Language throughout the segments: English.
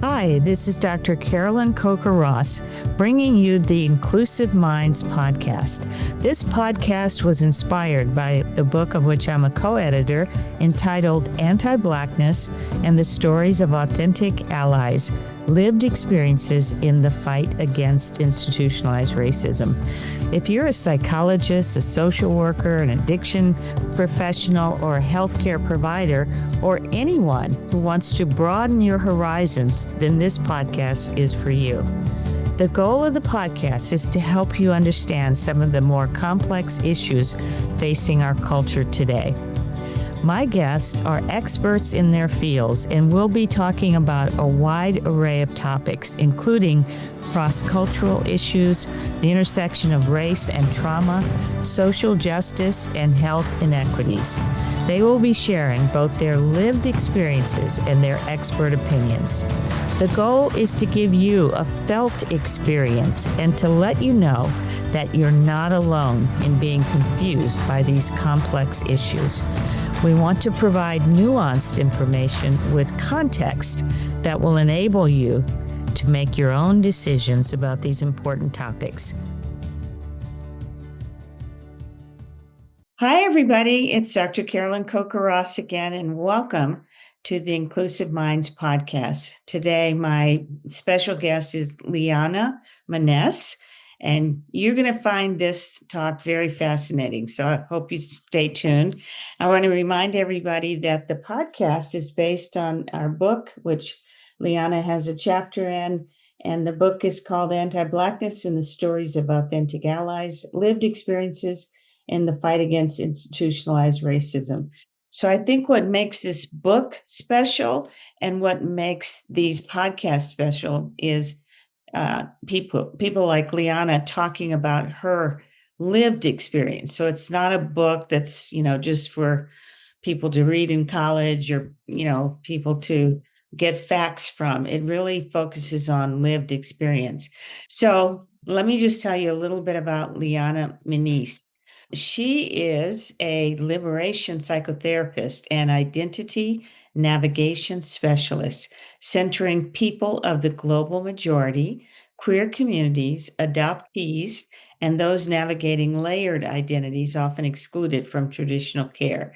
Hi, this is Dr. Carolyn Coker Ross, bringing you the Inclusive Minds podcast. This podcast was inspired by the book of which I'm a co-editor, entitled Anti-Blackness and the Stories of Authentic Allies, Lived Experiences in the Fight Against Institutionalized Racism. If you're a psychologist, a social worker, an addiction professional, or a healthcare provider, or anyone who wants to broaden your horizons, then this podcast is for you. The goal of the podcast is to help you understand some of the more complex issues facing our culture today. My guests are experts in their fields, and we'll be talking about a wide array of topics, including cross-cultural issues, the intersection of race and trauma, social justice, and health inequities. They will be sharing both their lived experiences and their expert opinions. The goal is to give you a felt experience and to let you know that you're not alone in being confused by these complex issues. We want to provide nuanced information with context that will enable you to make your own decisions about these important topics. Hi, everybody. It's Dr. Carolyn Coker Ross again, and welcome to the Inclusive Minds podcast. Today, my special guest is Liana Maneese, and you're going to find this talk very fascinating. So I hope you stay tuned. I want to remind everybody that the podcast is based on our book, which Liana has a chapter in, and the book is called Anti-Blackness and the Stories of Authentic Allies, Lived Experiences in the Fight Against Institutionalized Racism. So I think what makes this book special and what makes these podcasts special is people like Liana talking about her lived experience. So it's not a book that's, just for people to read in college or, people to get facts from. It really focuses on lived experience. So let me just tell you a little bit about Liana Maneese. She is a liberation psychotherapist and identity navigation specialist, centering people of the global majority, queer communities, adoptees, and those navigating layered identities often excluded from traditional care.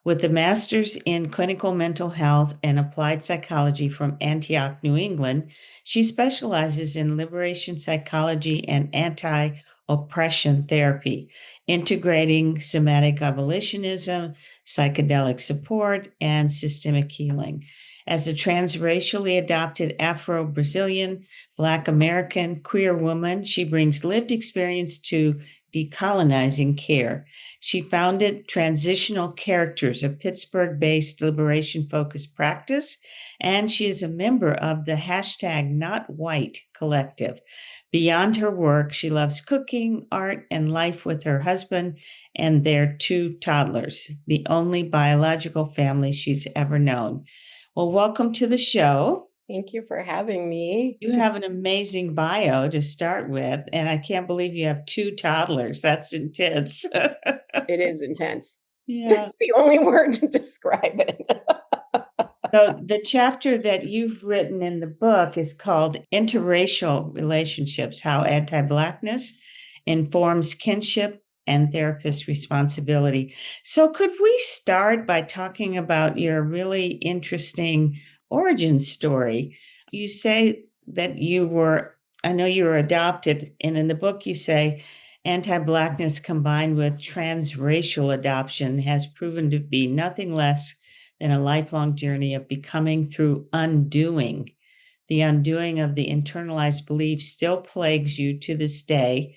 With a master's in clinical mental health and applied psychology from Antioch, New England, she specializes in liberation psychology and anti-oppression therapy, integrating somatic abolitionism, psychedelic support, and systemic healing. As a transracially adopted Afro-Brazilian, Black American, queer woman, she brings lived experience to decolonizing care. She founded Transitional Characters, a Pittsburgh-based liberation-focused practice, and she is a member of the #NotWhite collective. Beyond her work, she loves cooking, art, and life with her husband and their 2 toddlers, the only biological family she's ever known. Well, welcome to the show. Thank you for having me. You have an amazing bio to start with, and I can't believe you have 2 toddlers. That's intense. It is intense. Yeah. That's the only word to describe it. So the chapter that you've written in the book is called Interracial Relationships, How Anti-Blackness Informs Kinship and Therapist Responsibility. So could we start by talking about your really interesting origin story? You say that I know you were adopted, and in the book you say anti-Blackness combined with transracial adoption has proven to be nothing less than a lifelong journey of becoming through undoing. The undoing of the internalized beliefs still plagues you to this day.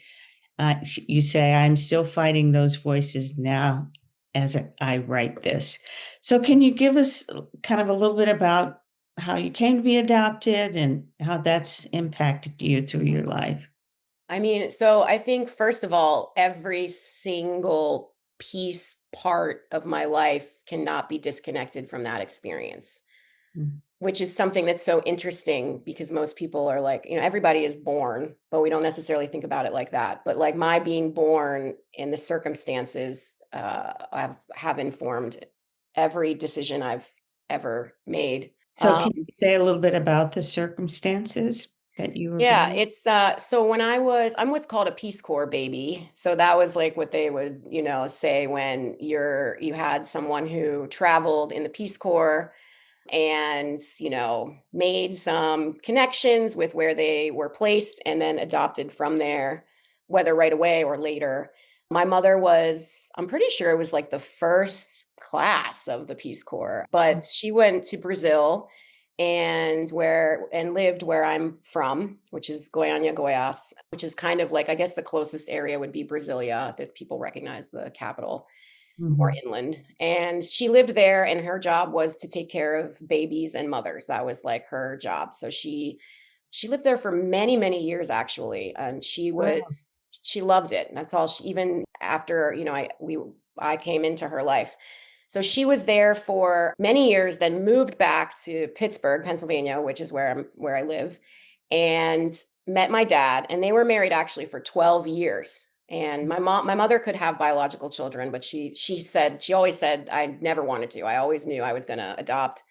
You say, I'm still fighting those voices now as I write this. So can you give us kind of a little bit about how you came to be adopted and how that's impacted you through your life? So I think, first of all, every single part of my life cannot be disconnected from that experience, which is something that's so interesting because most people are like, everybody is born, but we don't necessarily think about it like that. But like my being born and the circumstances have informed every decision I've ever made So can you say a little bit about the circumstances that you were Yeah, born? it's so when I'm what's called a Peace Corps baby. So that was like what they would, say when you had someone who traveled in the Peace Corps and, made some connections with where they were placed and then adopted from there, whether right away or later. My mother was, I'm pretty sure it was like the first class of the Peace Corps, but she went to Brazil and lived where I'm from, which is Goiânia, Goiás, which is kind of like, I guess the closest area would be Brasilia that people recognize the capital, more Mm-hmm. inland. And she lived there and her job was to take care of babies and mothers. That was like her job. So she lived there for many, many years actually, and Wow. she loved it. And that's all she, even after, I came into her life. So she was there for many years, then moved back to Pittsburgh, Pennsylvania, which is where I live, and met my dad. And they were married actually for 12 years. And my mother could have biological children, but she always said I never wanted to. I always knew I was going to adopt.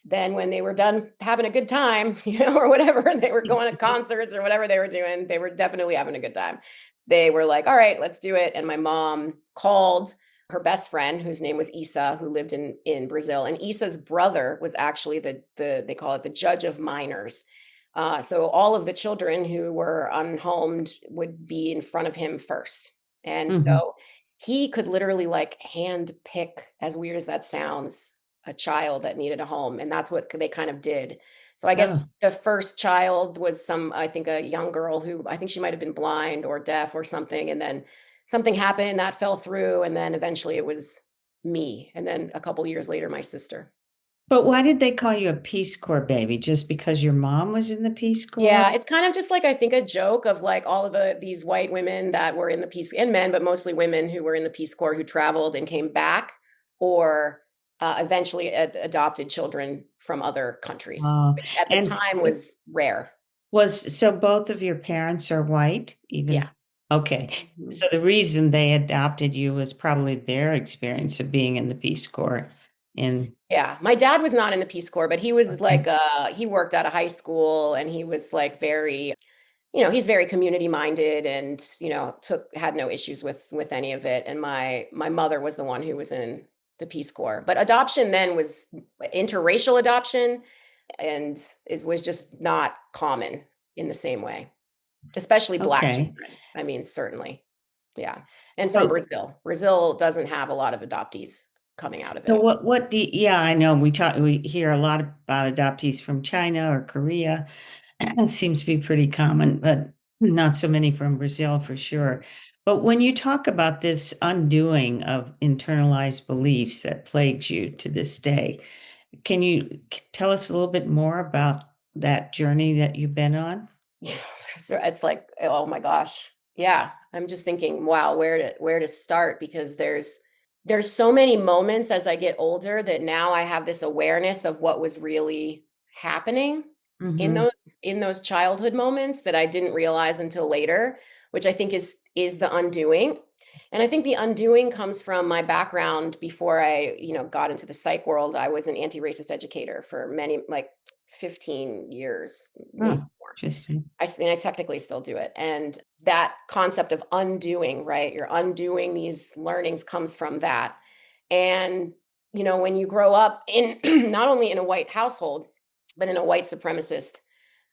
Then when they were done having a good time, or whatever, they were going to concerts or whatever they were doing, they were definitely having a good time. They were like, "All right, let's do it." And my mom called her best friend, whose name was Isa, who lived in Brazil. And Isa's brother was actually the they call it the judge of minors. So all of the children who were unhomed would be in front of him first. And Mm-hmm. so he could literally like hand pick, as weird as that sounds, a child that needed a home, and that's what they kind of did. So I guess Oh, the first child was I think a young girl who I think she might have been blind or deaf or something, and then something happened that fell through, and then eventually it was me, and then a couple years later, my sister. but why did they call you a Peace Corps baby? Just because your mom was in the Peace Corps? Yeah, it's kind of just like I think a joke of like all of these white women that were in the Peace and men, but mostly women who were in the Peace Corps who traveled and came back or eventually adopted children from other countries, Oh, which at the and time was rare. so both of your parents are white, Yeah. even okay. Mhm. So the reason they adopted you was probably their experience of being in the Peace Corps. In Yeah, my dad was not in the Peace Corps, but he was okay, like he worked at a high school and he was like very, he's very community minded and, had no issues with any of it. And my mother was the one who was in the Peace Corps. But adoption then was interracial adoption and was just not common in the same way, especially Black okay. children. I mean, certainly. Yeah. And from So Brazil. Brazil doesn't have a lot of adoptees coming out of so it. what do yeah, I know we hear a lot about adoptees from China or Korea. It seems to be pretty common, but not so many from Brazil for sure. But when you talk about this undoing of internalized beliefs that plagued you to this day, can you tell us a little bit more about that journey that you've been on? Yeah, so it's like, oh my gosh. Yeah. I'm just thinking, wow, where to start because there's so many moments as I get older that now I have this awareness of what was really happening in Mm-hmm. those childhood moments that I didn't realize until later, which I think is the undoing. And I think the undoing comes from my background before I, got into the psych world. I was an anti-racist educator for many like 15 years, maybe Oh, more. interesting. I technically still do it. And that concept of undoing, right? You're undoing these learnings comes from that. And, when you grow up in not only in a white household, but in a white supremacist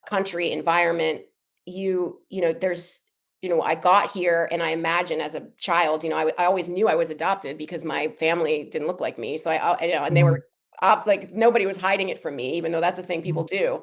country environment, there's, I got here and I imagine as a child, I always knew I was adopted because my family didn't look like me. So and they were like, nobody was hiding it from me, even though that's a thing Mhm. people do.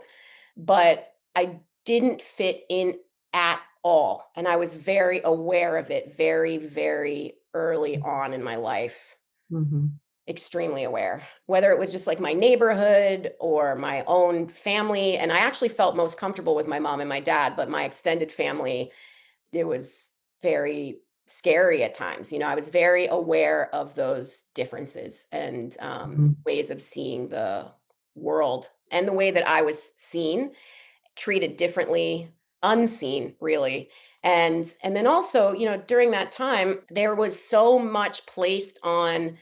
But I didn't fit in at all. And I was very aware of it very, very early on in my life, Mhm. extremely aware, whether it was just like my neighborhood or my own family. And I actually felt most comfortable with my mom and my dad, but my extended family, it was very scary at times. I was very aware of those differences and Mhm. ways of seeing the world and the way that I was seen treated differently, unseen really. And then also, during that time, there was so much placed on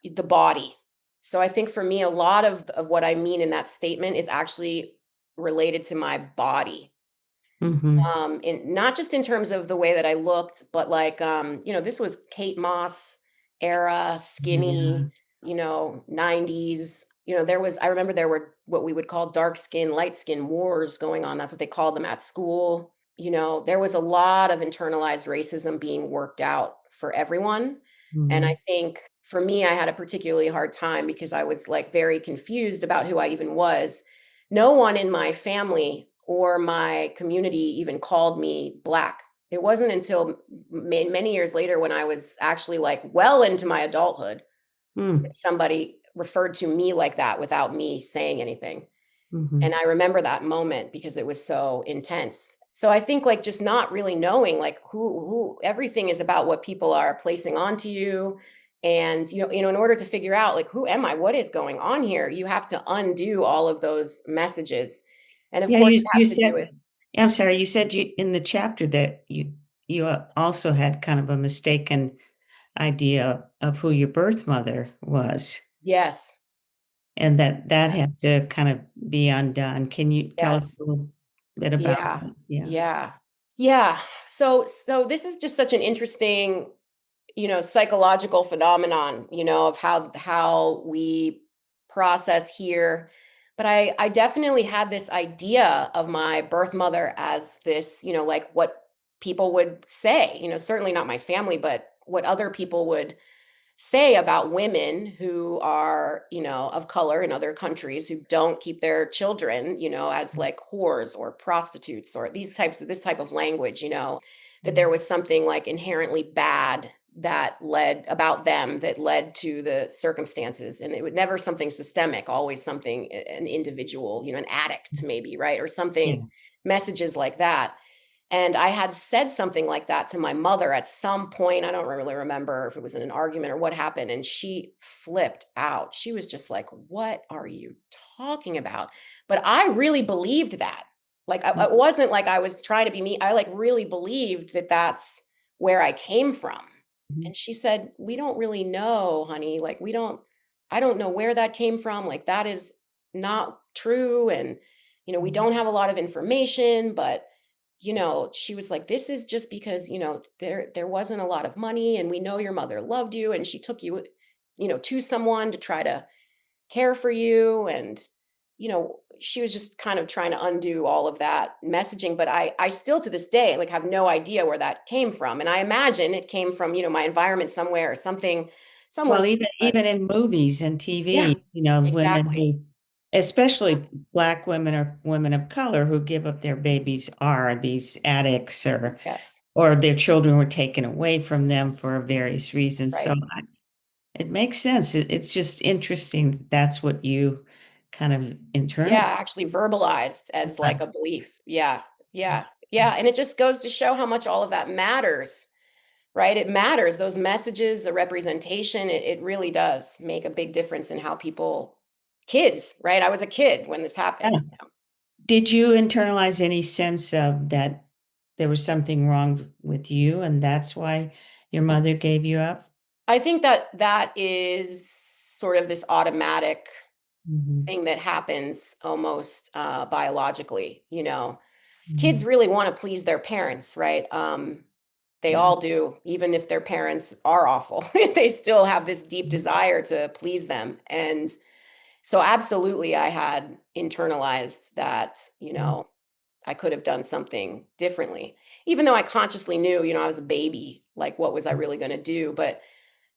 the body. So I think for me, a lot of what I mean in that statement is actually related to my body. Mm-hmm. In not just in terms of the way that I looked, but like, this was Kate Moss era, Yeah. skinny, 90s. I remember there were what we would call dark skin, light skin wars going on. That's what they called them at school. There was a lot of internalized racism being worked out for everyone. And I Mm-hmm. think for me, I had a particularly hard time because I was like very confused about who I even was. No one in my family or my community even called me Black. It wasn't until many years later when I was actually like well into my adulthood Mm-hmm. that somebody referred to me like that without me saying anything. Mm-hmm. And I remember that moment because it was so intense. So I think like just not really knowing like who everything is about what people are placing onto you. And in order to figure out like who am I, what is going on here, you have to undo all of those messages. And of Yeah, course it you has to do said, with I'm sorry, you said you in the chapter that you also had kind of a mistaken idea of who your birth mother was, yes, and that yes, had to kind of be undone. Can you tell us a yes. little bit about Yeah. that? Yeah. Yeah. Yeah. So this is just such an interesting, psychological phenomenon, of how we process here. But I definitely had this idea of my birth mother as this, like what people would say, certainly not my family, but what other people would say about women who are, of color in other countries who don't keep their children, as like whores or prostitutes or this type of language, that there was something like inherently bad that led about them that led to the circumstances. And it was never something systemic, always something an individual, an addict maybe, right? Or something Yeah. messages like that. And I had said something like that to my mother at some point. I don't really remember if it was in an argument or what happened. And she flipped out. She was just like, "What are you talking about?" But I really believed that. Like, it wasn't like I was trying to be me. I like really believed that that's where I came from. Mhm. And she said, "We don't really know, honey. Like, I don't know where that came from. Like, that is not true. And, we don't have a lot of information, but she was like, "This is just because, there wasn't a lot of money and we know your mother loved you and she took you, to someone to try to care for you." And, she was just kind of trying to undo all of that messaging. But I still to this day, like have no idea where that came from. And I imagine it came from, my environment somewhere or something, someone, Well, even but even in movies and yeah, TV, women exactly. who, especially Black women or women of color who give up their babies are these addicts, Yes. or their children were taken away from them for various reasons. So Right. it makes sense. It's just interesting that that's what you kind of Yeah, internal. actually verbalized as like a belief. Yeah. Yeah. Yeah. And it just goes to show how much all of that matters, right? It matters. Those messages, the representation, it really does make a big difference in how kids, right? I was a kid when this Yeah. happened. Did you internalize any sense of that there was something wrong with you and that's why your mother gave you up? I think that that is sort of this automatic Mhm. thing that happens almost biologically, Kids Mhm. really want to please their parents, right? They Yeah. all do, even if their parents are awful. They still have this deep Mhm. desire to please them. And so absolutely I had internalized that, I could have done something differently. Even though I consciously knew, I was a baby, like what was I really going to do? But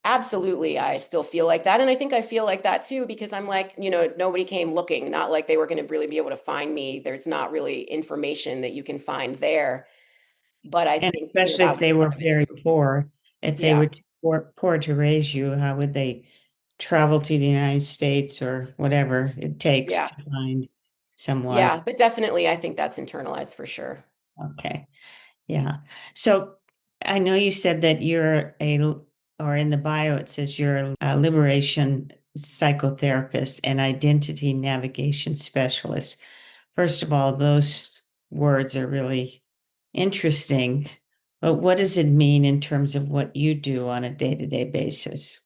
absolutely I still feel like that. And I think I feel like that too because I'm like, nobody came looking, not like they were going to really be able to find me. There's not really information that you can find there. But I And think, especially that if was they were part of it very too. poor, if they Yeah. were poor to raise you, how would they travel to the United States or whatever it takes Yeah. to find someone? Yeah. But definitely, I think that's internalized for sure. Okay. Yeah. So I know you said that or in the bio, it says you're a liberation psychotherapist and identity navigation specialist. First of all, those words are really interesting, but what does it mean in terms of what you do on a day-to-day basis?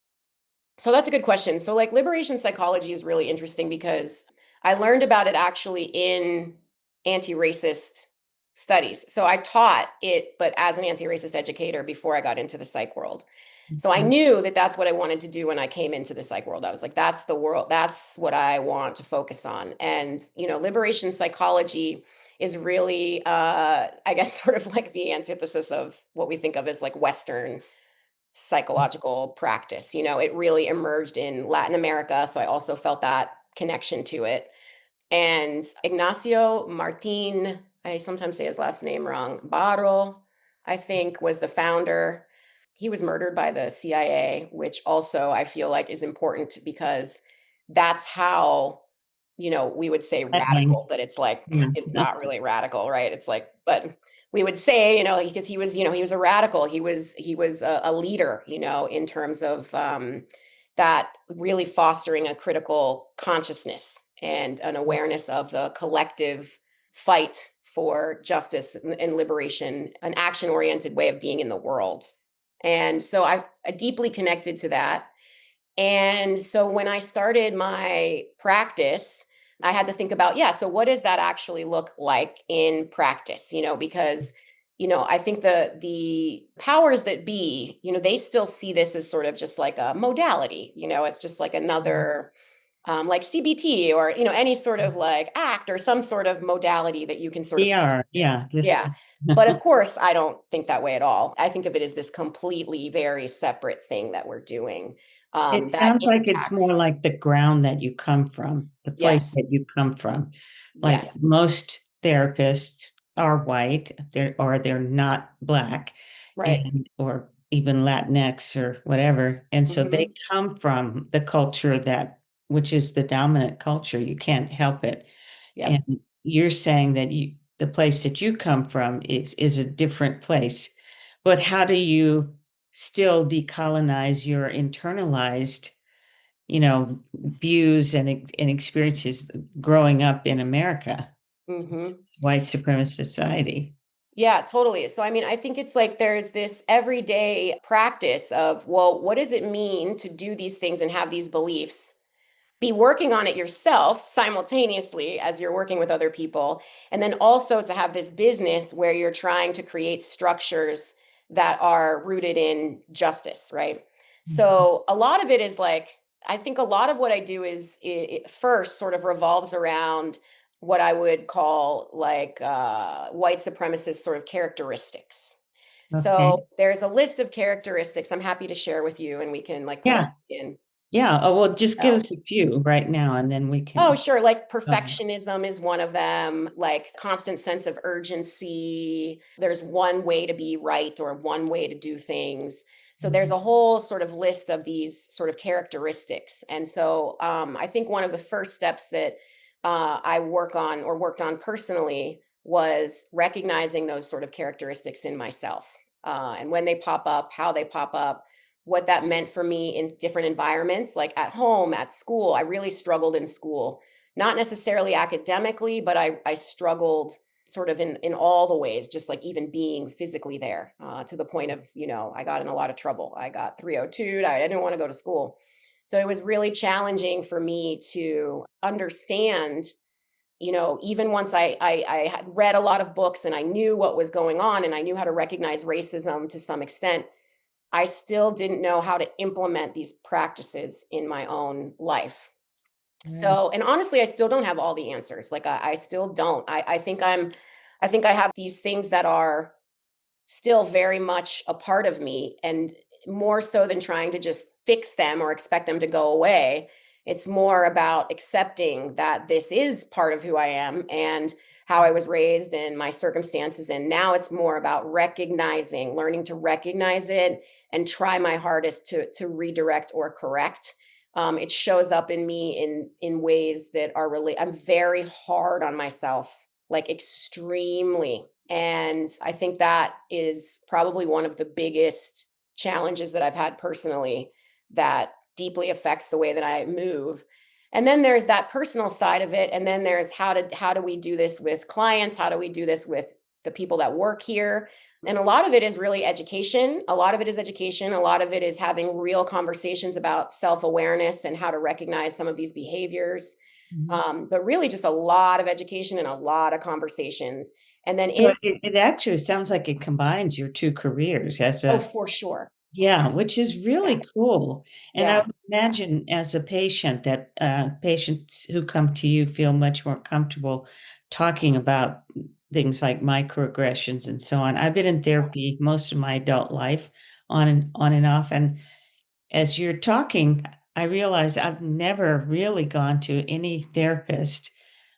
So that's a good question. So like liberation psychology is really interesting because I learned about it actually in anti-racist studies. So I taught it, but as an anti-racist educator before I got into the psych world. So I Okay. knew that that's what I wanted to do when I came into the psych world. I was like, that's the world, that's what I want to focus on. And, liberation psychology is really, I guess, sort of like the antithesis of what we think of as like Western psychological practice. It really emerged in Latin America. So I also felt that connection to it. And Ignacio Martin, I sometimes say his last name wrong, Barro, I think, was the founder. He was murdered by the CIA, which also I feel like is important because that's how, we would say Settling. radical, but it's like, Yeah. it's not really radical, right? It's like, but we would say, because he was a radical. He was a leader, in terms of that really fostering a critical consciousness and an awareness of the collective fight for justice and liberation, an action oriented way of being in the world. And so I deeply connected to that. And so when I started my practice, I had to think about, yeah, so what does that actually look like in practice? Because I think the powers that be, they still see this as sort of just like a modality. It's just like another like CBT or any sort of like act or some sort of modality that you can sort of PR. practice. Yeah. Just Yeah. But of course, I don't think that way at all. I think of it as this completely very separate thing that we're doing it that sounds like it's impacts. more like the ground that you come from, the place Yes. that you come from. Like Yes. most therapists are white, they're not black, Right. and or even Latinx or whatever. And so they Hmm. come from the culture which is the dominant culture. You can't help it. Yep. And you're saying that the place that you come from is a different place. But how do you still decolonize your internalized, views and experiences growing up in America, Hmm. white supremacist society? Yeah, totally. So, I mean, I think it's like there's this everyday practice of, well, what does it mean to do these things and have these beliefs? Be working on it yourself simultaneously as you're working with other people. And then also to have this business where you're trying to create structures that are rooted in justice, right? So a lot of it is like, I think a lot of what I do is it first sort of revolves around what I would call like white supremacist sort of characteristics. So Okay. there's a list of characteristics I'm happy to share with you, and we can like kind of Yeah. in. Yeah. Oh, well, just give So. us a few right now and then we Oh, can. sure. Like um, perfectionism is one of them, like constant sense of urgency. There's one way to be right or one way to do things. So there's a whole sort of list of these sort of characteristics. And so I think one of the first steps that I work on or worked on personally was recognizing those sort of characteristics in myself and when they pop up, how they pop up, what that meant for me in different environments, like at home, at school. I really struggled in school, not necessarily academically, but I struggled sort of in all the ways, just like even being physically there to the point of, I got in a lot of trouble. I got 302'd. I didn't want to go to school. So it was really challenging for me to understand, even once I had read a lot of books and I knew what was going on and I knew how to recognize racism to some extent, I still didn't know how to implement these practices in my own life. Right. So, and honestly, I still don't have all the answers. Like I still don't. I think I have these things that are still very much a part of me, and more so than trying to just fix them or expect them to go away. It's more about accepting that this is part of who I am and how I was raised and my circumstances. And now it's more about recognizing, learning to recognize it and try my hardest to redirect or correct. It shows up in me in ways that are really, I'm very hard on myself, like extremely. And I think that is probably one of the biggest challenges that I've had personally that deeply affects the way that I move. And then there's that personal side of it. And then there's how do we do this with clients? How do we do this with the people that work here. And a lot of it is really education. A lot of it is education. A lot of it is having real conversations about self-awareness and how to recognize some of these behaviors. But really just a lot of education and a lot of conversations. And then So it's, it actually sounds like it combines your two careers as oh, a, for sure. yeah, which is Yeah. really cool. And I Yeah. would imagine as a patient that patients who come to you feel much more comfortable talking about things like microaggressions and so on. I've been in therapy most of my adult life on and off. And as you're talking, I realize I've never really gone to any therapist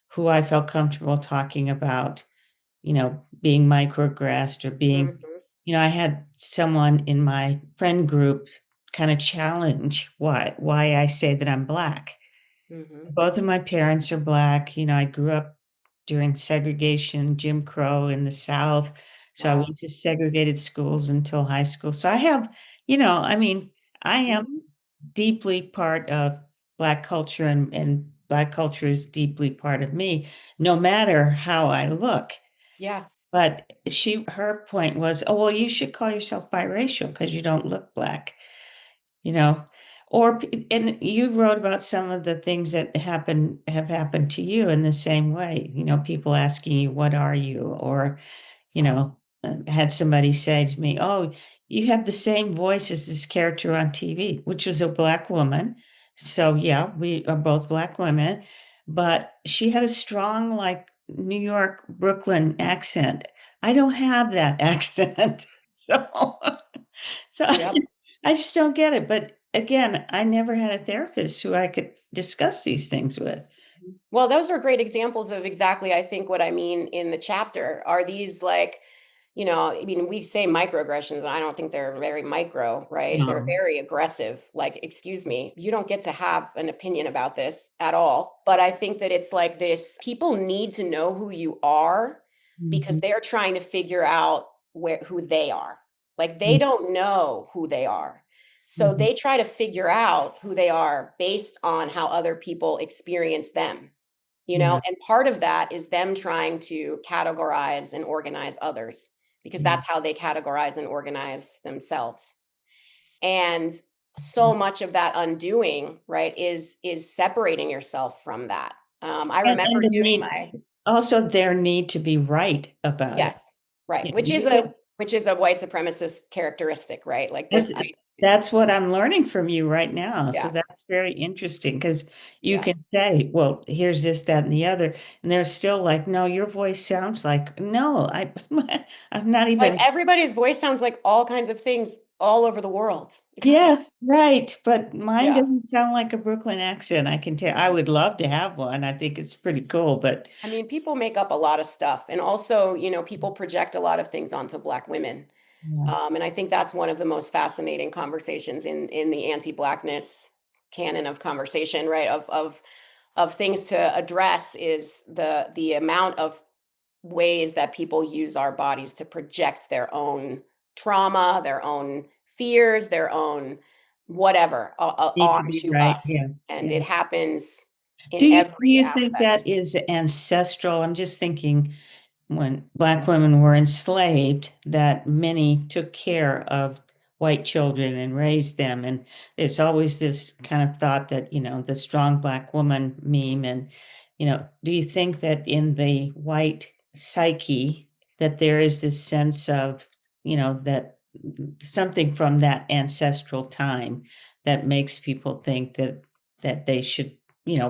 who I felt comfortable talking about, being microaggressed or being, Mhm. I had someone in my friend group kind of challenge why I say that I'm Black. Mhm. Both of my parents are Black. I grew up during segregation, Jim Crow in the South. So I Wow. went to segregated schools until high school. So I have, I mean, I am Mhm. deeply part of Black culture, and Black culture is deeply part of me, no matter how I look. Yeah. But her point was, oh, well, you should call yourself biracial because you don't look Black, you know. And you wrote about some of the things that have happened to you in the same way, people asking you, what are you? Or, had somebody say to me, oh, you have the same voice as this character on TV, which was a Black woman. So, yeah, we are both Black women, but she had a strong, like, New York, Brooklyn accent. I don't have that accent. So, so Yep. I just don't get it. But again, I never had a therapist who I could discuss these things with. Well, those are great examples of exactly, I think, what I mean in the chapter. Are these like, I mean, we say microaggressions, and I don't think they're very micro, right? They're No. very aggressive. Like, excuse me, you don't get to have an opinion about this at all. But I think that it's like this people need to know who you are because Mhm. they're trying to figure out who they are. Like, they don't know who they are. So Mhm. they try to figure out who they are based on how other people experience them. Yeah. And part of that is them trying to categorize and organize others because Yeah. that's how they categorize and organize themselves. And so much of that undoing, right, is separating yourself from that. I And remember the doing need, my also their need to be right about it. yes, right, Yeah, which is a white supremacist characteristic, right? Like that's this, that's what I'm learning from you right now. So yeah, that's very interesting because you yeah. can say, well, here's this, that, and the other, and they're still like, no, your voice sounds like, no, I'm not Like even. everybody's voice sounds like all kinds of things all over the world. Yes, right. But mine Yeah. doesn't sound like a Brooklyn accent. I can tell. I would love to have one. I think it's pretty cool, but I mean, people make up a lot of stuff. And also, people project a lot of things onto Black women. yeah. And I think that's one of the most fascinating conversations in the anti-Blackness canon of conversation, right? Of things to address is the amount of ways that people use our bodies to project their own trauma, their own fears, their own whatever Need to be onto right. us. Yeah. And Yeah. it happens Do in you every think aspect. that is ancestral? I'm just thinking when Black women were enslaved, that many took care of white children and raised them. And there's always this kind of thought that, the strong Black woman meme. And, do you think that in the white psyche that there is this sense of, that something from that ancestral time that makes people think that they should,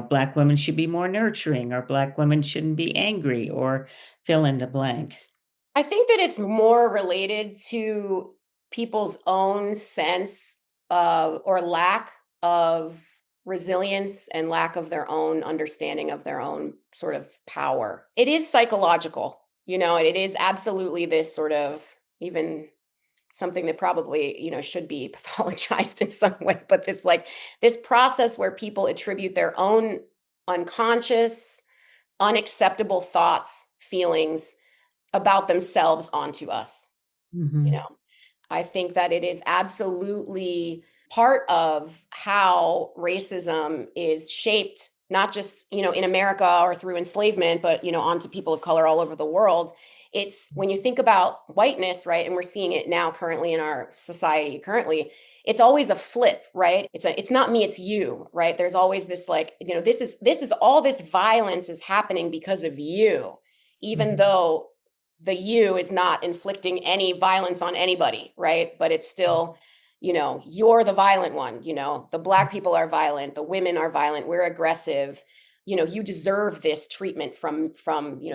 Black women should be more nurturing, or Black women shouldn't be angry, or fill in the blank. I think that it's more related to people's own sense of or lack of resilience and lack of their own understanding of their own sort of power. It is psychological, and it is absolutely this sort of even something that probably, should be pathologized in some way, but this process where people attribute their own unconscious, unacceptable thoughts, feelings about themselves onto us. You Mhm. know, I think that it is absolutely part of how racism is shaped, not just, in America or through enslavement, but, onto people of color all over the world, It's when you think about whiteness, right? And we're seeing it now currently in our society currently, it's always a flip, right? It's not me, it's you, right? There's always this like, this is all this violence is happening because of you, even though the you is not inflicting any violence on anybody, right? But it's still, you're the violent one, the Black people are violent, the women are violent, we're aggressive, you deserve this treatment from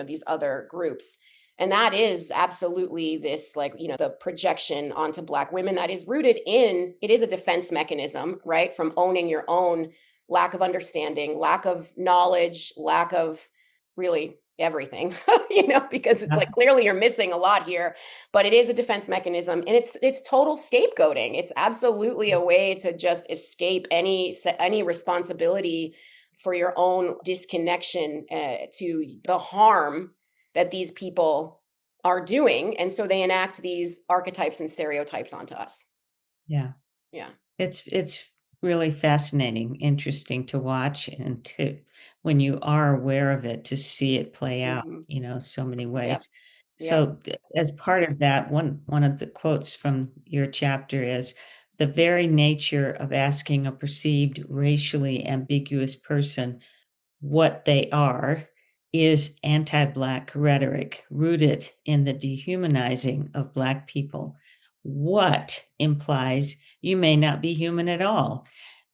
these other groups. And that is absolutely this, like, the projection onto Black women that is rooted in, it is a defense mechanism, right? From owning your own lack of understanding, lack of knowledge, lack of really everything, because it's like, clearly you're missing a lot here, but it is a defense mechanism, and it's total scapegoating. It's absolutely a way to just escape any responsibility for your own disconnection to the harm that these people are doing. And so they enact these archetypes and stereotypes onto us. Yeah. Yeah. It's really fascinating, interesting to watch, and to, when you are aware of it, to see it play out, so many ways. Yep. So as part of that, one of the quotes from your chapter is, the very nature of asking a perceived racially ambiguous person what they are is anti-Black rhetoric rooted in the dehumanizing of Black people. What implies you may not be human at all.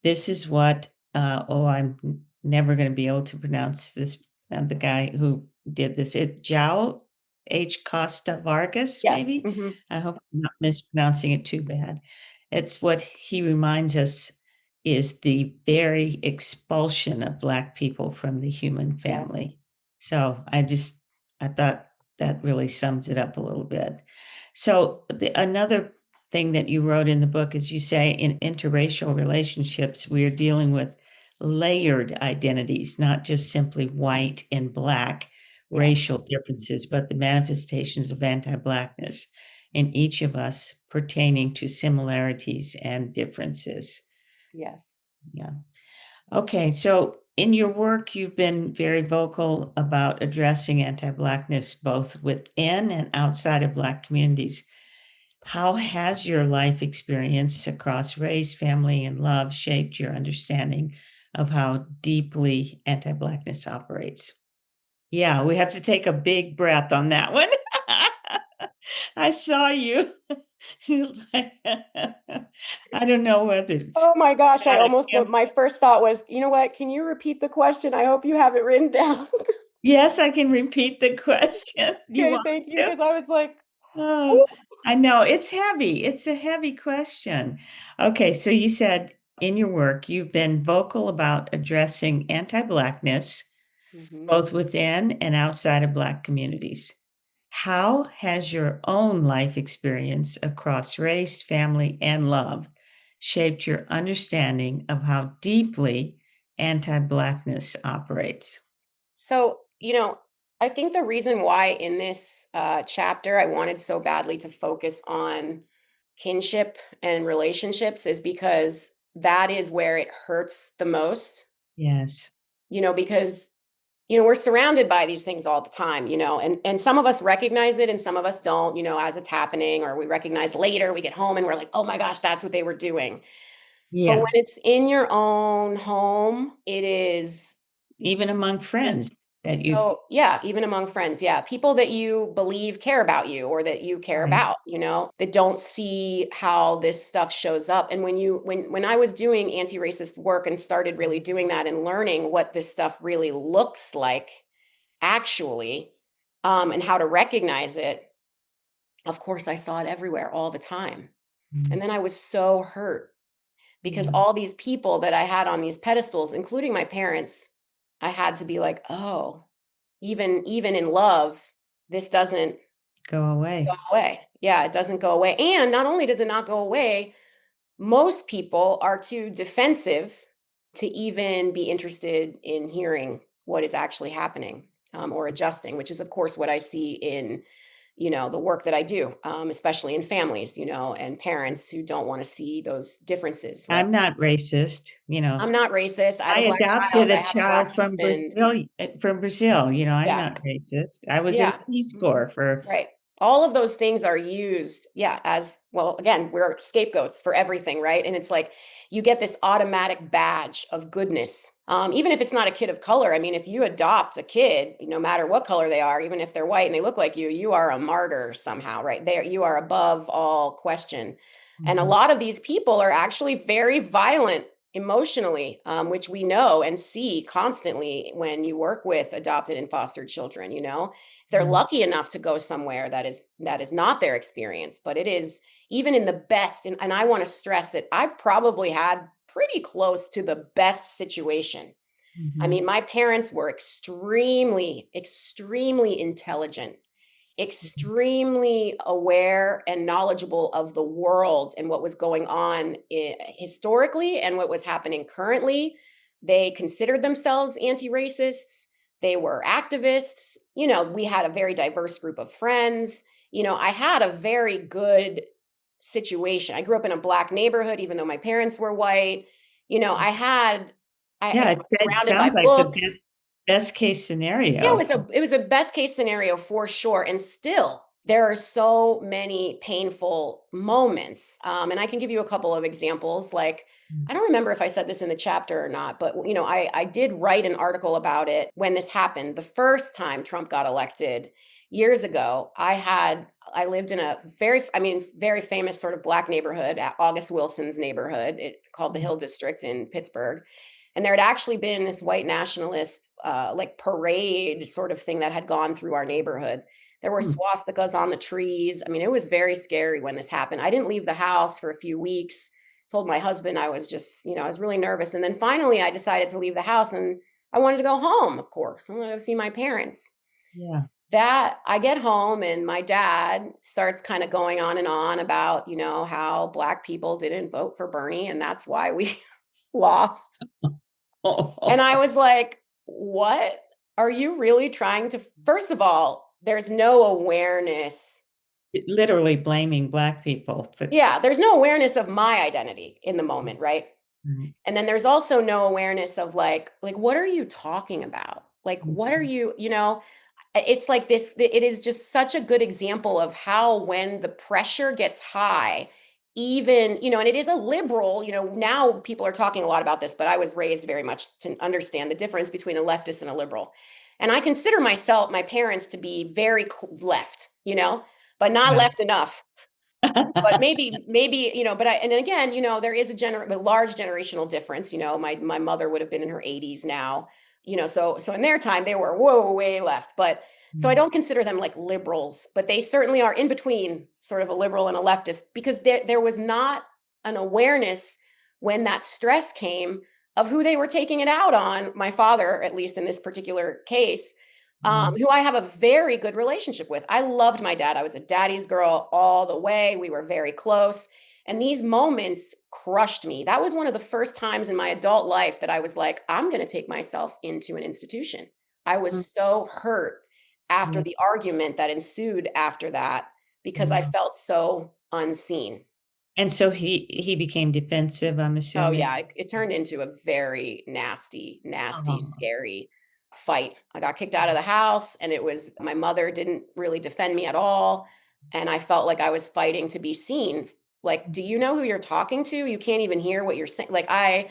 This is what, I'm never going to be able to pronounce this. The guy who did this, João H. Costa Vargas, Yes. maybe. I hope I'm not mispronouncing it too bad. It's what he reminds us is the very expulsion of Black people from the human Yes. family. So I thought that really sums it up a little bit. So another thing that you wrote in the book is, you say, in interracial relationships, we are dealing with layered identities, not just simply white and Black racial differences, but the manifestations of anti-Blackness in each of us pertaining to similarities and differences. Yes. Yeah. Okay. So in your work, you've been very vocal about addressing anti-Blackness both within and outside of Black communities. How has your life experience across race, family, and love shaped your understanding of how deeply anti-Blackness operates? Yeah, we have to take a big breath on that one. I saw you. I don't know whether it's Oh my gosh, not a my first thought was, you know what? Can you repeat the question? I hope you have it written down. Yes, I can repeat the question. Do you Okay, want thank you. to? Because I was like, Oh, "Ooh." I know it's heavy. It's a heavy question. Okay, so you said in your work you've been vocal about addressing anti-Blackness both within and outside of Black communities. How has your own life experience across race, family, and love shaped your understanding of how deeply anti-Blackness operates? So, I think the reason why in this chapter I wanted so badly to focus on kinship and relationships is because that is where it hurts the most, Yes. because we're surrounded by these things all the time, and some of us recognize it and some of us don't, as it's happening, or we recognize later, we get home and we're like, oh my gosh, that's what they were doing. But when Yeah. it's in your own home, it is Even among friends just that you, yeah, even among friends, yeah, people that you believe care about you or that you care right. about, that don't see how this stuff shows up. And when I was doing anti-racist work and started really doing that and learning what this stuff really looks like actually, and how to recognize it, of course I saw it everywhere all the time. Mm, And then I was so hurt because yeah, all these people that I had on these pedestals, including my parents, I had to be like, oh, even in love, this doesn't go go away. away. Yeah, it doesn't go away. And not only does it not go away, most people are too defensive to even be interested in hearing what is actually happening, or adjusting, which is, of course, what I see in the work that I do, especially in families, and parents who don't want to see those differences, right? I'm not racist, I'm not racist. I have I a Black child. adopted I a have a Black child husband. From Brazil, I'm Yeah. not racist. I was in Yeah. the Peace Corps for Right. All of those things are used, yeah, as well. Again, we're scapegoats for everything, right? And it's like you get this automatic badge of goodness, even if it's not a kid of color. I mean, if you adopt a kid, no matter what color they are, even if they're white and they look like you are a martyr somehow, right? There, you are above all question. And a Mhm, lot of these people are actually very violent emotionally, which we know and see constantly when you work with adopted and fostered children. If they're mhm, lucky enough to go somewhere that is not their experience, but it is even in the best. And I want to stress that I probably had pretty close to the best situation. I mhm, mean, my parents were extremely, extremely intelligent, mhm, extremely aware and knowledgeable of the world and what was going on historically and what was happening currently. They considered themselves anti-racists. They were activists. We had a very diverse group of friends. I had a very good situation. I grew up in a Black neighborhood, even though my parents were white. I Yeah, was it surrounded by sounds like the books. best case Yeah, scenario. it was a best case scenario for sure, and still, there are so many painful moments, and I can give you a couple of examples, like, I don't remember if I said this in the chapter or not, but, I did write an article about it when this happened. The first time Trump got elected years ago, I lived in a very famous sort of Black neighborhood, at August Wilson's neighborhood, called the Mm, Hill District in Pittsburgh. And there had actually been this white nationalist, like parade sort of thing that had gone through our neighborhood. There were mm, swastikas on the trees. I mean, it was very scary when this happened. I didn't leave the house for a few weeks. Told my husband I was just, I was really nervous. And then finally, I decided to leave the house and I wanted to go home, of course. I wanted to go see my parents. yeah. That I get home and my dad starts kind of going on and on about, how Black people didn't vote for Bernie and that's why we lost. And I was like, "What are you really trying to?" First of all, there's no awareness. Literally blaming Black people for Yeah, there's no awareness of my identity in the moment, right? right. And then there's also no awareness of like what are you talking about? Like what are Mhm, you? It's like this, it is just such a good example of how when the pressure gets high, even, and it is a liberal, now people are talking a lot about this, but I was raised very much to understand the difference between a leftist and a liberal. And I consider my parents to be very left, but not yeah. left enough. But maybe, but and again, there is a large generational difference. My mother would have been in her 80s now, so in their time they were whoa, way left. But so I Mm, don't consider them like liberals, but they certainly are in between sort of a liberal and a leftist because there was not an awareness when that stress came of who they were taking it out on, my father, at least in this particular case, mm. who I have a very good relationship with. I loved my dad. I was a daddy's girl all the way. We were very close. And these moments crushed me. That was one of the first times in my adult life that I was like, I'm going to take myself into an institution. I was Mm, so hurt after yeah, the argument that ensued after that because I mm. felt so unseen. And so he became defensive, I'm Oh assuming? yeah, it turned into a very nasty, nasty, Oh, scary fight. I got kicked out of the house and it was my mother didn't really defend me at all, and I felt like I was fighting to be seen. Like, do you know who you're talking to? You can't even hear what you're saying. Like I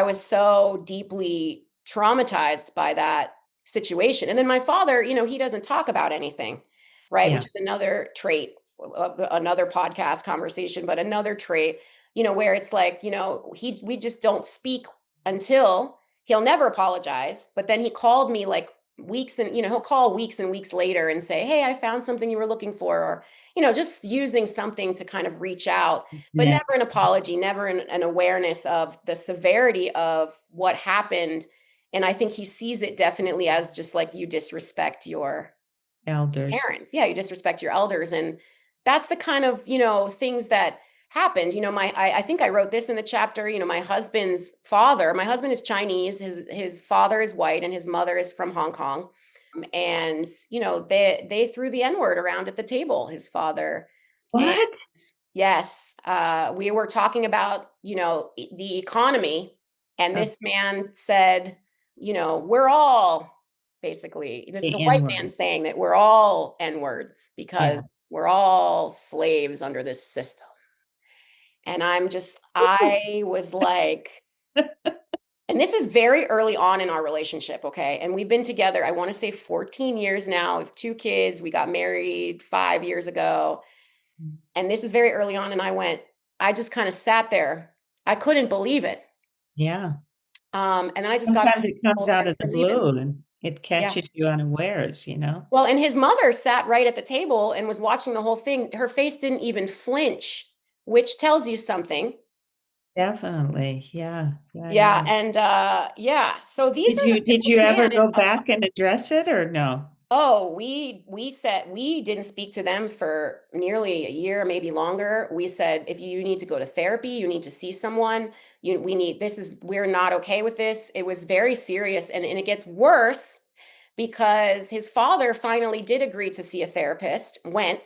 was so deeply traumatized by that situation. And then my father, he doesn't talk about anything, right? yeah. Which is another trait of another podcast conversation, but another trait, where it's like, we just don't speak until he'll never apologize. But then he called me like weeks and, he'll call weeks and weeks later and say, "Hey, I found something you were looking for," or, just using something to kind of reach out, but Yeah, never an apology, never an awareness of the severity of what happened. And I think he sees it definitely as just like you disrespect your elders. parents. Yeah, you disrespect your elders. And that's the kind of, things that happened. I think I wrote this in the chapter, my husband is Chinese, his father is white and his mother is from Hong Kong. And, they threw the N-word around at the table, his father. And What? yes, we were talking about, the economy. And Oh, this man said, we're all basically, this is the a white N-word. man saying that we're all N-words Yeah. because we're all slaves under this system. And Ooh. I was like, and this is very early on in our relationship, okay? And we've been together, I want to say 14 years now. We have 2 kids. We got married 5 years ago. And this is very early on. And I just kind of sat there. I couldn't believe it. Yeah. And then I just got up Sometimes it and comes told him out of the we're leaving. blue and it Yeah. catches you unawares, you know? Well, and his mother sat right at the table and was watching the whole thing. Her face didn't even flinch, which tells you something. Definitely. Yeah. Yeah. Yeah. Yeah. And yeah. So these are the Did you this ever man is go back and address it or no? Oh, we said we didn't speak to them for nearly a year, maybe longer. We said, if you need to go to therapy, you need to see someone. We're not okay with this. It was very serious, and it gets worse because his father finally did agree to see a therapist, went,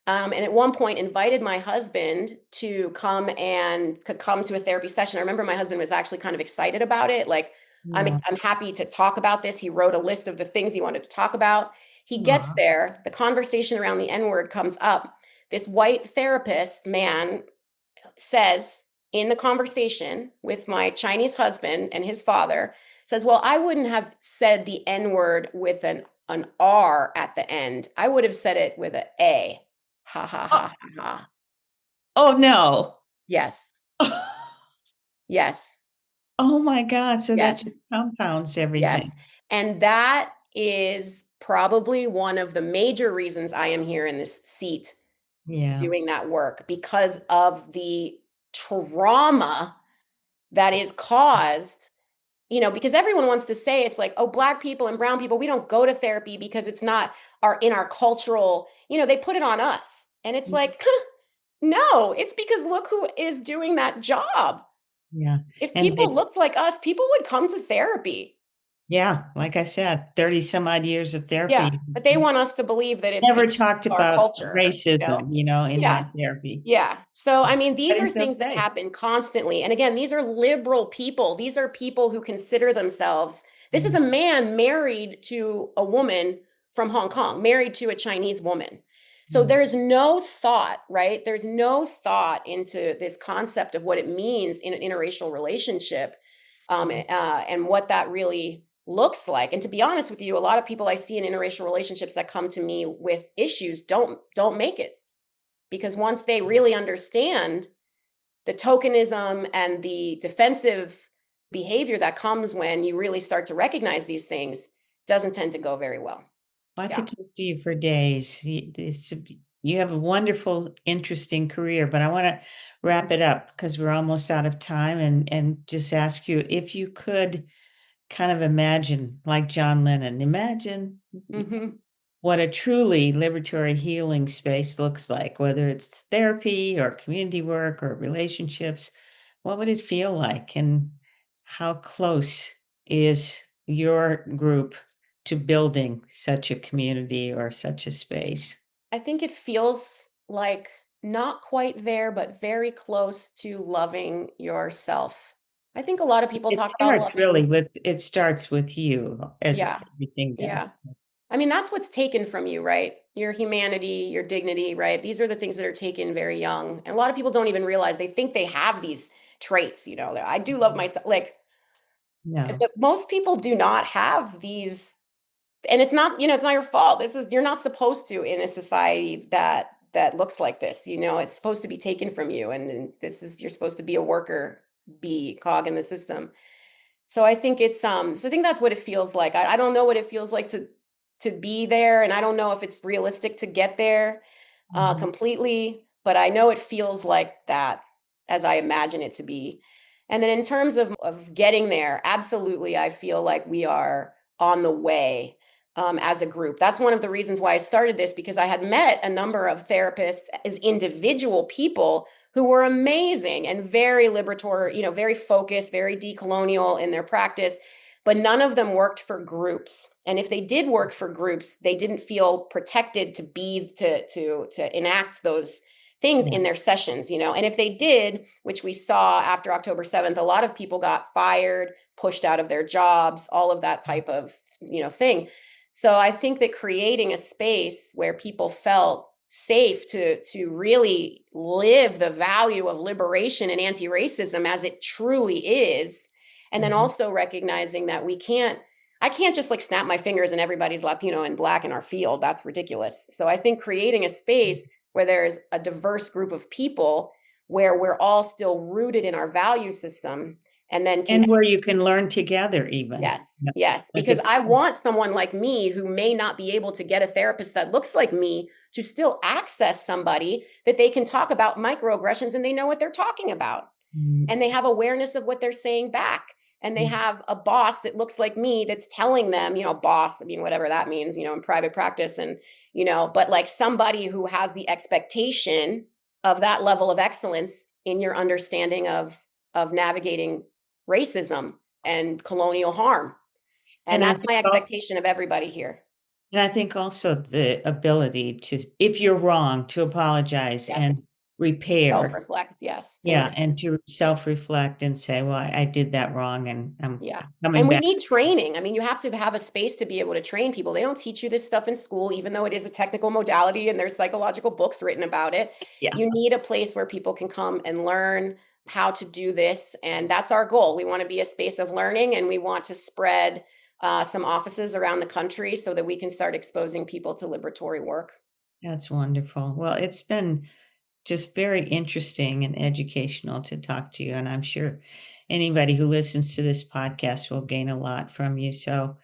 and at one point invited my husband to come to a therapy session. I remember my husband was actually kind of excited about it. Like, Yeah. I'm happy to talk about this. He wrote a list of the things he wanted to talk about. He gets Aw. there, the conversation around the N-word comes up. This white therapist man says in the conversation with my Chinese husband and his father, says, well, I wouldn't have said the N-word with an R at the end. I would have said it with an A. Ha ha Oh, ha ha ha. oh no. Yes. Yes. Oh my God. So that just Yes. compounds Yes. everything. And that is probably one of the major reasons I am here in this seat Yeah. doing that work, because of the trauma that is caused, because everyone wants to say it's like, oh, Black people and brown people, we don't go to therapy because it's not in our cultural, they put it on us. And it's like, no, it's because look who is doing that job. Yeah. If And people looked like us, people would come to therapy. yeah, like I said, 30 some odd years of Yeah, therapy. but they want us to believe that it's Never because talked of our about culture, racism, in my Yeah, therapy. yeah. So, I mean, But these are it's things that okay. happen constantly. And again, these are liberal people. These are people who consider themselves. This is Yeah. a man married to a woman from Hong Kong, married to a Chinese woman. So Yeah. there's no thought, right? There's no thought into this concept of what it means in an interracial relationship, and what that really looks like. And to be honest with you, a lot of people I see in interracial relationships that come to me with issues don't make it, because once they really understand the tokenism and the defensive behavior that comes when you really start to recognize these things, doesn't tend to go very well. I Yeah. could talk to you for days. You have a wonderful, interesting career, but I want to wrap it up because we're almost out of time and just ask you if you could kind of imagine, like John Lennon, imagine Hmm. what a truly liberatory healing space looks like, whether it's therapy or community work or relationships. What would it feel like? And how close is your group to building such a community or such a space? I think it feels like not quite there, but very close to loving yourself. I think a lot of people talk about loving. It starts with you as Yeah. everything Yeah. does. I mean, that's what's taken from you, right? Your humanity, your dignity, right? These are the things that are taken very young. And a lot of people don't even realize, they think they have these traits, that I do love myself. Like, No, but most people do not have these. And it's not your fault. You're not supposed to, in a society that looks like this. It's supposed to be taken from you. And you're supposed to be a worker, be cog in the system. So I think I think that's what it feels like. I don't know what it feels like to be there, and I don't know if it's realistic to get there mhm, completely, but I know it feels like that as I imagine it to be. And then in terms of getting there, absolutely, I feel like we are on the way, as a group. That's one of the reasons why I started this, because I had met a number of therapists as individual people who were amazing and very liberatory, very focused, very decolonial in their practice. but none of them worked for groups. And if they did work for groups, they didn't feel protected to enact those things in their sessions, And if they did, which we saw after October 7th, a lot of people got fired, pushed out of their jobs, all of that type of, thing. So I think that creating a space where people felt safe to really live the value of liberation and anti-racism as it truly is, and then also recognizing that I can't just like snap my fingers and everybody's Latino and Black in our field. That's ridiculous. So I think creating a space where there's a diverse group of people where we're all still rooted in our value system, and then where you can learn together even. Yes. Because I want someone like me who may not be able to get a therapist that looks like me to still access somebody that they can talk about microaggressions and they know what they're talking about. And they have awareness of what they're saying back. And they have a boss that looks like me that's telling them, boss, whatever that means, in private practice. And, but like somebody who has the expectation of that level of excellence in your understanding of navigating racism and colonial harm. And that's my expectation of everybody here. And I think also the ability to, if you're wrong, to apologize and repair. Self-reflect, yes. And to self-reflect and say, well, I did that wrong and I'm coming and we back. need training. You have to have a space to be able to train people. They don't teach you this stuff in school, even though it is a technical modality and there's psychological books written about it. You need a place where people can come and learn how to do this. And that's our goal. We want to be a space of learning, and we want to spread some offices around the country so that we can start exposing people to liberatory work. That's wonderful. Well, it's been just very interesting and educational to talk to you. And I'm sure anybody who listens to this podcast will gain a lot from you. So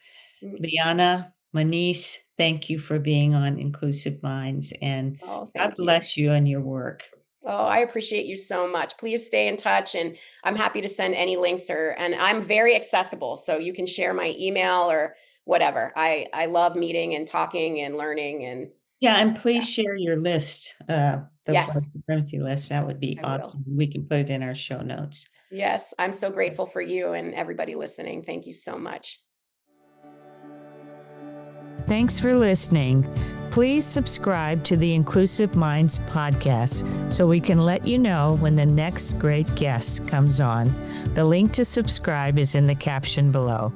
Liana Maneese, thank you for being on Inclusive Minds, and God bless you and your work. Oh, I appreciate you so much. Please stay in touch, and I'm happy to send any links and I'm very accessible. So you can share my email or whatever. I love meeting and talking and learning. And and please share your list, the supremacy list. That would be awesome. We can put it in our show notes. Yes, I'm so grateful for you and everybody listening. Thank you so much. Thanks for listening. Please subscribe to the Inclusive Minds podcast so we can let you know when the next great guest comes on. The link to subscribe is in the caption below.